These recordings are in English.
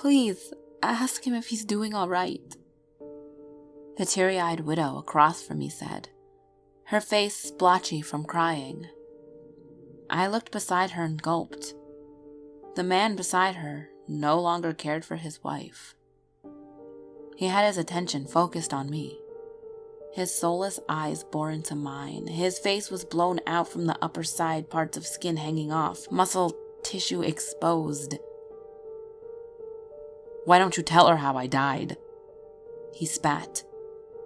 Please, ask him if he's doing all right," the teary-eyed widow across from me said, her face splotchy from crying. I looked beside her and gulped. The man beside her no longer cared for his wife. He had his attention focused on me. His soulless eyes bore into mine. His face was blown out from the upper side, parts of skin hanging off, muscle tissue exposed. "Why don't you tell her how I died?" he spat.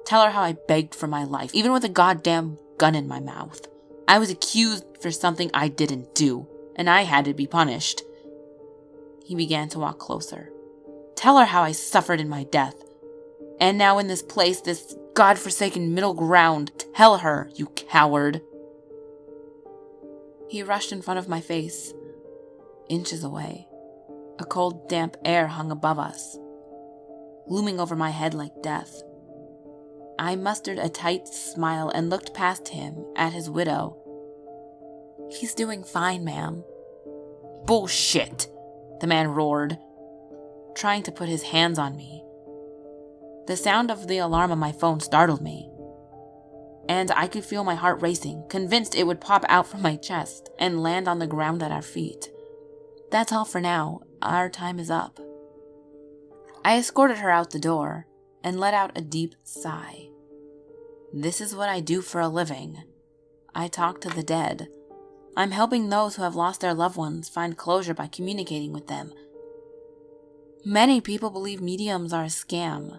"Tell her how I begged for my life, even with a goddamn gun in my mouth. I was accused for something I didn't do, and I had to be punished." He began to walk closer. "Tell her how I suffered in my death. And now in this place, this godforsaken middle ground, tell her, you coward." He rushed in front of my face, inches away. A cold, damp air hung above us, looming over my head like death. I mustered a tight smile and looked past him at his widow. "He's doing fine, ma'am." "Bullshit," the man roared, trying to put his hands on me. The sound of the alarm on my phone startled me, and I could feel my heart racing, convinced it would pop out from my chest and land on the ground at our feet. "That's all for now. Our time is up." I escorted her out the door and let out a deep sigh. This is what I do for a living. I talk to the dead. I'm helping those who have lost their loved ones find closure by communicating with them. Many people believe mediums are a scam.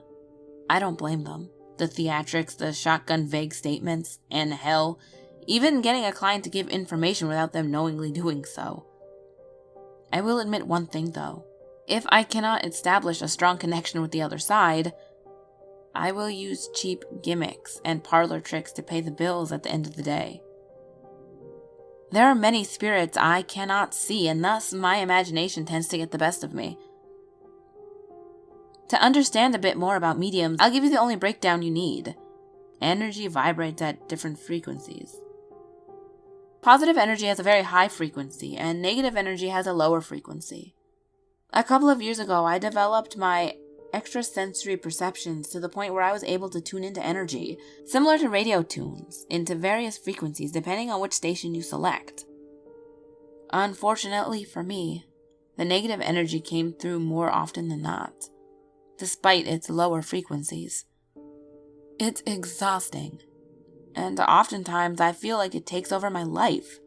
I don't blame them. The theatrics, the shotgun vague statements, and hell, even getting a client to give information without them knowingly doing so. I will admit one thing though. If I cannot establish a strong connection with the other side, I will use cheap gimmicks and parlor tricks to pay the bills at the end of the day. There are many spirits I cannot see, and thus my imagination tends to get the best of me. To understand a bit more about mediums, I'll give you the only breakdown you need. Energy vibrates at different frequencies. Positive energy has a very high frequency, and negative energy has a lower frequency. A couple of years ago, I developed my extrasensory perceptions to the point where I was able to tune into energy, similar to radio tunes, into various frequencies depending on which station you select. Unfortunately for me, the negative energy came through more often than not, despite its lower frequencies. It's exhausting, and oftentimes I feel like it takes over my life.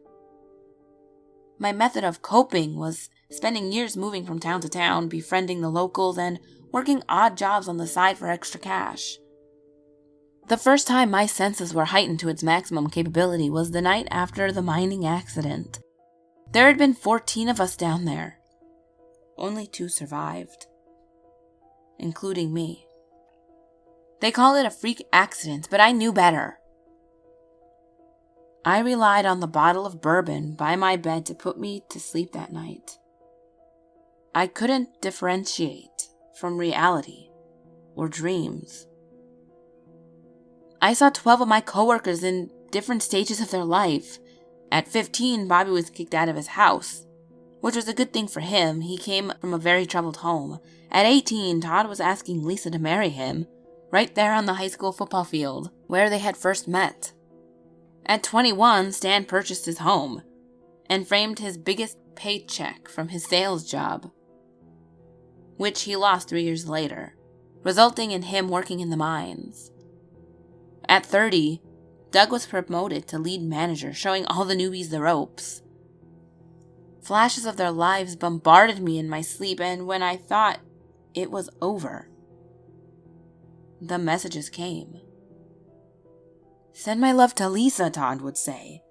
My method of coping was spending years moving from town to town, befriending the locals, and working odd jobs on the side for extra cash. The first time my senses were heightened to its maximum capability was the night after the mining accident. There had been 14 of us down there. Only 2 survived, including me. They call it a freak accident, but I knew better. I relied on the bottle of bourbon by my bed to put me to sleep that night. I couldn't differentiate from reality or dreams. I saw 12 of my coworkers in different stages of their life. At 15, Bobby was kicked out of his house, which was a good thing for him. He came from a very troubled home. At 18, Todd was asking Lisa to marry him, right there on the high school football field, where they had first met. At 21, Stan purchased his home and framed his biggest paycheck from his sales job, which he lost 3 years later, resulting in him working in the mines. At 30, Doug was promoted to lead manager, showing all the newbies the ropes. Flashes of their lives bombarded me in my sleep, and when I thought it was over, the messages came. "Send my love to Lisa," Todd would say.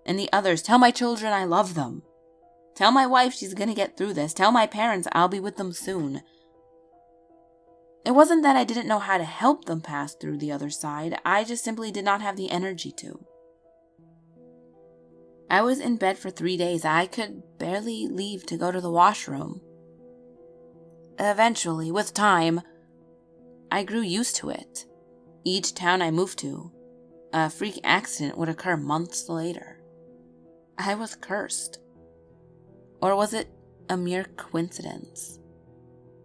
And the others, "Tell my children I love them. Tell my wife she's gonna get through this. Tell my parents I'll be with them soon." It wasn't that I didn't know how to help them pass through the other side. I just simply did not have the energy to. I was in bed for 3 days. I could barely leave to go to the washroom. Eventually, with time, I grew used to it. Each town I moved to, a freak accident would occur months later. I was cursed. Or was it a mere coincidence?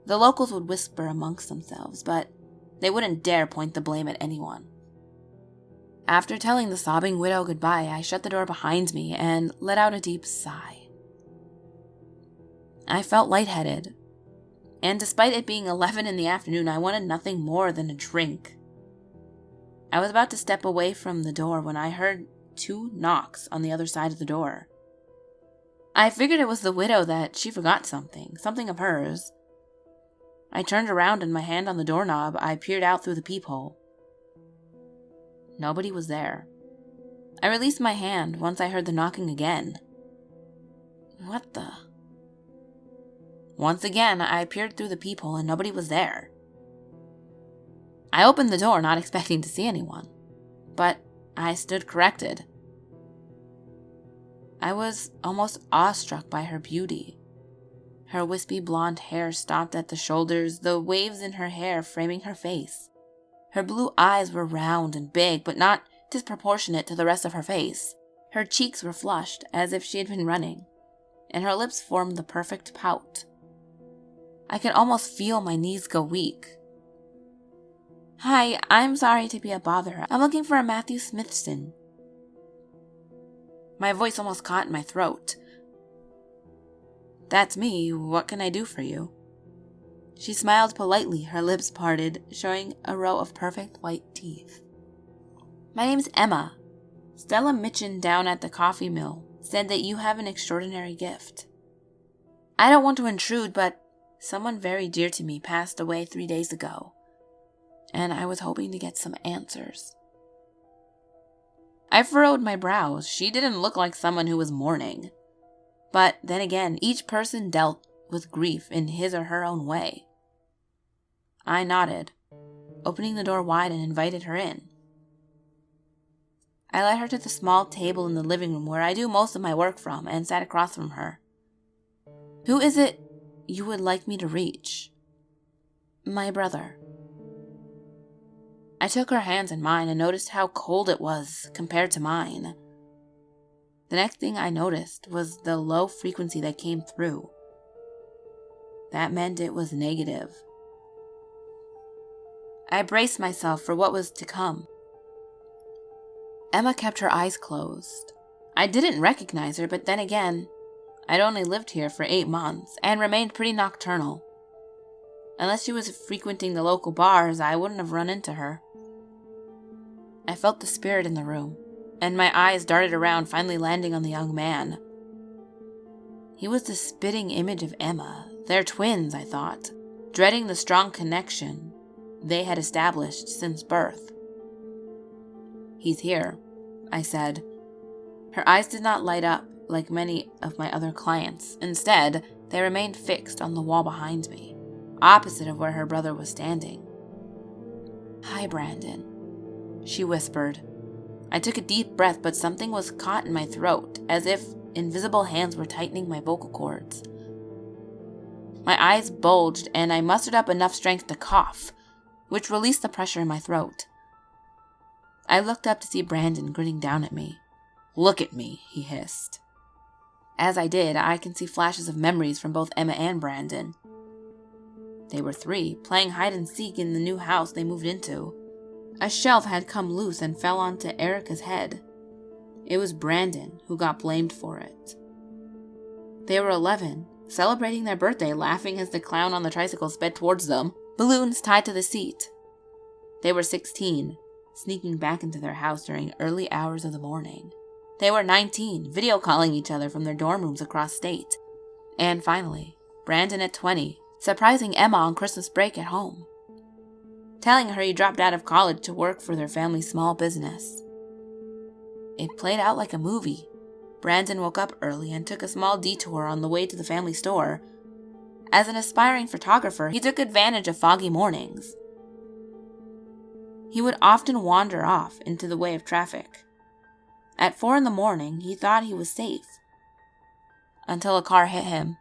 The locals would whisper amongst themselves, but they wouldn't dare point the blame at anyone. After telling the sobbing widow goodbye, I shut the door behind me and let out a deep sigh. I felt lightheaded, and despite it being 11 in the afternoon, I wanted nothing more than a drink. I was about to step away from the door when I heard 2 knocks on the other side of the door. I figured it was the widow that she forgot something of hers. I turned around and my hand on the doorknob, I peered out through the peephole. Nobody was there. I released my hand once I heard the knocking again. What the? Once again, I peered through the peephole and nobody was there. I opened the door, not expecting to see anyone, but I stood corrected. I was almost awestruck by her beauty. Her wispy blonde hair stopped at the shoulders, the waves in her hair framing her face. Her blue eyes were round and big, but not disproportionate to the rest of her face. Her cheeks were flushed, as if she had been running, and her lips formed the perfect pout. I could almost feel my knees go weak. "Hi, I'm sorry to be a bother. I'm looking for a Matthew Smithson." My voice almost caught in my throat. "That's me. What can I do for you?" She smiled politely, her lips parted, showing a row of perfect white teeth. "My name's Emma. Stella Mitchin down at the coffee mill said that you have an extraordinary gift. I don't want to intrude, but someone very dear to me passed away 3 days ago, and I was hoping to get some answers." I furrowed my brows. She didn't look like someone who was mourning. But then again, each person dealt with grief in his or her own way. I nodded, opening the door wide and invited her in. I led her to the small table in the living room where I do most of my work from and sat across from her. "Who is it you would like me to reach?" "My brother." I took her hands in mine and noticed how cold it was compared to mine. The next thing I noticed was the low frequency that came through. That meant it was negative. I braced myself for what was to come. Emma kept her eyes closed. I didn't recognize her, but then again, I'd only lived here for 8 months and remained pretty nocturnal. Unless she was frequenting the local bars, I wouldn't have run into her. I felt the spirit in the room, and my eyes darted around, finally landing on the young man. He was the spitting image of Emma. They're twins, I thought, dreading the strong connection they had established since birth. "He's here," I said. Her eyes did not light up like many of my other clients. Instead, they remained fixed on the wall behind me, opposite of where her brother was standing. "Hi, Brandon," she whispered. I took a deep breath, but something was caught in my throat, as if invisible hands were tightening my vocal cords. My eyes bulged, and I mustered up enough strength to cough, which released the pressure in my throat. I looked up to see Brandon grinning down at me. "Look at me," he hissed. As I did, I can see flashes of memories from both Emma and Brandon. They were 3, playing hide and seek in the new house they moved into. A shelf had come loose and fell onto Erica's head. It was Brandon who got blamed for it. They were 11, celebrating their birthday, laughing as the clown on the tricycle sped towards them, balloons tied to the seat. They were 16, sneaking back into their house during early hours of the morning. They were 19, video calling each other from their dorm rooms across state. And finally, Brandon at 20, surprising Emma on Christmas break at home, telling her he dropped out of college to work for their family's small business. It played out like a movie. Brandon woke up early and took a small detour on the way to the family store. As an aspiring photographer, he took advantage of foggy mornings. He would often wander off into the way of traffic. At 4 a.m, he thought he was safe, until a car hit him.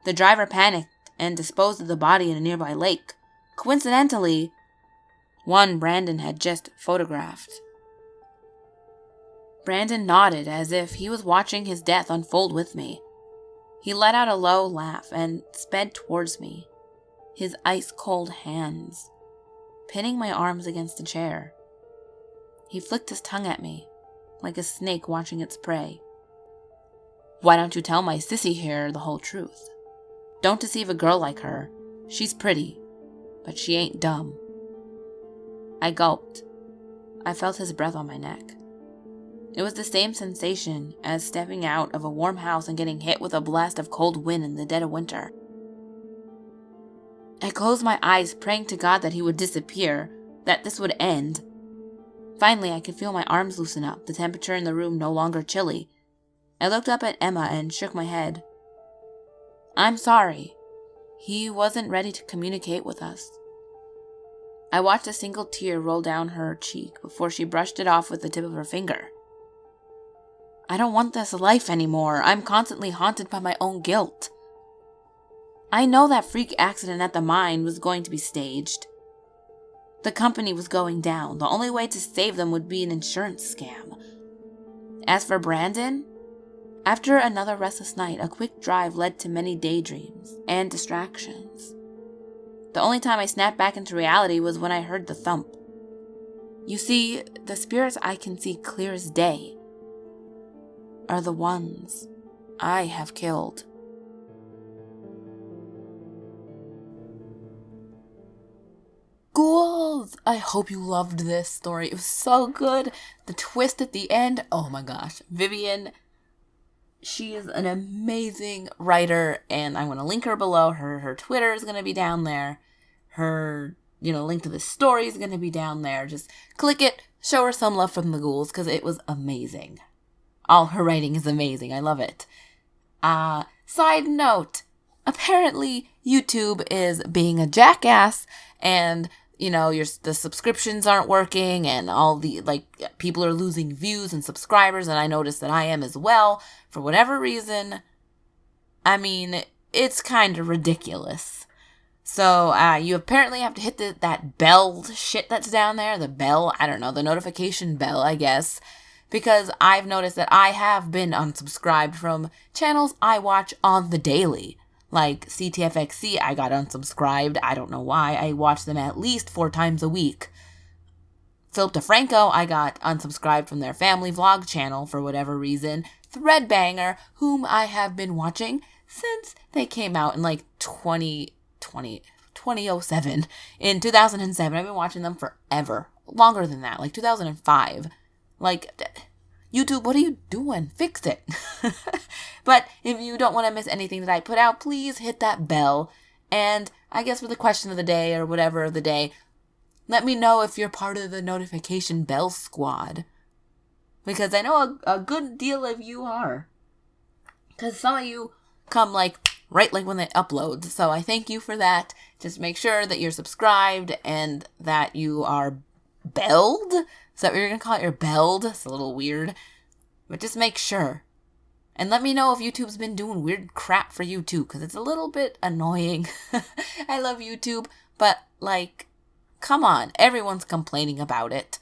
The driver panicked and disposed of the body in a nearby lake. Coincidentally, one Brandon had just photographed. Brandon nodded as if he was watching his death unfold with me. He let out a low laugh and sped towards me, his ice-cold hands pinning my arms against the chair. He flicked his tongue at me, like a snake watching its prey. "Why don't you tell my sissy here the whole truth? Don't deceive a girl like her. She's pretty, but she ain't dumb." I gulped. I felt his breath on my neck. It was the same sensation as stepping out of a warm house and getting hit with a blast of cold wind in the dead of winter. I closed my eyes, praying to God that he would disappear, that this would end. Finally, I could feel my arms loosen up, the temperature in the room no longer chilly. I looked up at Emma and shook my head. "I'm sorry. He wasn't ready to communicate with us." I watched a single tear roll down her cheek before she brushed it off with the tip of her finger. "I don't want this life anymore. I'm constantly haunted by my own guilt. I know that freak accident at the mine was going to be staged. The company was going down. The only way to save them would be an insurance scam. As for Brandon, after another restless night, a quick drive led to many daydreams and distractions. The only time I snapped back into reality was when I heard the thump. You see, the spirits I can see clear as day are the ones I have killed." Ghouls! I hope you loved this story. It was so good. The twist at the end, oh my gosh. Vivian, she is an amazing writer, and I'm going to link her below. Her Twitter is going to be down there. Her, link to the story is going to be down there. Just click it, show her some love from the ghouls, because it was amazing. All her writing is amazing. I love it. Side note, apparently YouTube is being a jackass, and the subscriptions aren't working, and all the people are losing views and subscribers, and I noticed that I am as well for whatever reason. I mean, it's kind of ridiculous. So you apparently have to hit that bell shit that's down there, the bell, I don't know, the notification bell, I guess, because I've noticed that I have been unsubscribed from channels I watch on the daily. Like CTFXC, I got unsubscribed. I don't know why. I watch them at least 4 times a week. Philip DeFranco, I got unsubscribed from their family vlog channel for whatever reason. Threadbanger, whom I have been watching since they came out in 2007. In 2007. I've been watching them forever. Longer than that, 2005. YouTube, what are you doing? Fix it. But if you don't want to miss anything that I put out, please hit that bell. And I guess for the question of the day or whatever of the day, let me know if you're part of the notification bell squad. Because I know a good deal of you are. Because some of you come right when they upload. So I thank you for that. Just make sure that you're subscribed and that you are belled. Is that what you're going to call it? You're belled? It's a little weird. But just make sure. And let me know if YouTube's been doing weird crap for you too, because it's a little bit annoying. I love YouTube, but come on. Everyone's complaining about it.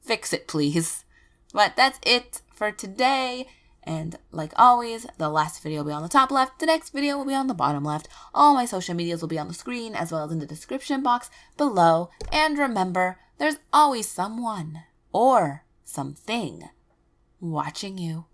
Fix it, please. But that's it for today. And like always, the last video will be on the top left. The next video will be on the bottom left. All my social medias will be on the screen as well as in the description box below. And remember, there's always someone or something watching you.